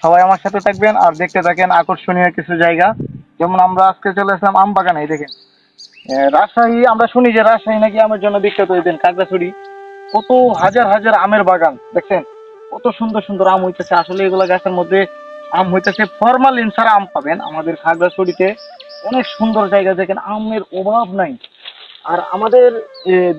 সবাই আমার সাথে থাকবেন আর দেখতে থাকেন আকর্ষণীয় কিছু জায়গা। যেমন আমরা আজকে চলে আসলাম আম বাগানে। এই দেখেন রাজশাহী, আমরা শুনি যে রাজশাহী নাকি আমের জন্য বিখ্যাত। এই দেন খাগড়াছড়ি, কত হাজার হাজার আমের বাগান দেখছেন, কত সুন্দর সুন্দর আম হইতেছে। আসলে এগুলা গাছের মধ্যে আম হইতেছে, ফরমালিন ছাড়া আম পাবেন আমাদের খাগড়াছড়িতে। অনেক সুন্দর জায়গা, দেখেন আমের অভাব নাই। আর আমাদের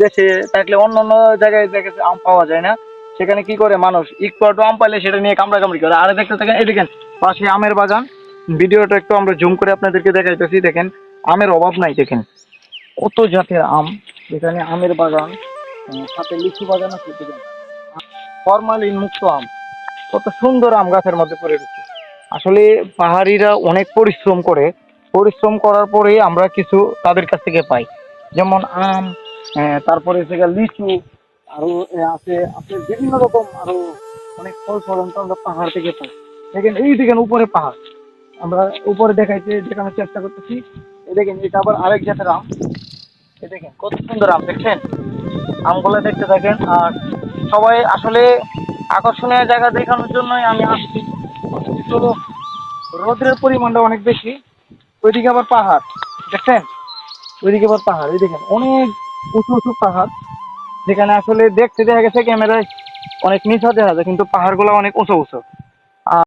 দেশে থাকলে অন্য অন্য জায়গায় দেখেছে আম পাওয়া যায় না, সেখানে কি করে মানুষ একটু একটু আম পাইলে সেটা নিয়ে কামড়া কামড়ি করে। আর দেখতে থাকেন, এই দেখেন পাশে আমের বাগান। ভিডিওটা একটু আমরা জুম করে আপনাদেরকে দেখাইতেছি। দেখেন আমের অভাব নাই, দেখেন কত জাতের আম, এখানে আমের বাগান, সাথে লিচু বাগান আছে। দেখেন ফরমালিন মুক্ত আম, কত সুন্দর আম গাছের মধ্যে পড়ে রয়েছে। আসলে পাহাড়িরা অনেক পরিশ্রম করে, পরিশ্রম করার পরে আমরা কিছু তাদের কাছ থেকে পাই। যেমন আম, তারপরে থেকে লিচু, আরো আছে আছে বিভিন্ন রকম আরো অনেক ফল ফলন তো আমরা পাহাড় থেকে পাই। দেখেন এই দেখেন উপরে পাহাড়, আমরা উপরে দেখানোর চেষ্টা করতেছি। এই দেখেন এটা আবার আরেক জাতের আম। এই দেখেন কত সুন্দর আম, দেখছেন আমগুলো দেখতে থাকেন। আর সবাই আসলে আকর্ষণীয় জায়গা দেখানোর জন্যই আমি আসছি। তো রোদের পরিমাণটা অনেক বেশি। ওইদিকে আবার পাহাড়, দেখছেন ওইদিকে আবার পাহাড়। এই দেখেন অনেক উঁচু উঁচু পাহাড়, যেখানে আসলে দেখতে দেখা গেছে ক্যামেরায় অনেক নিচা দেখা যায়, কিন্তু পাহাড়গুলো অনেক উঁচু উঁচু।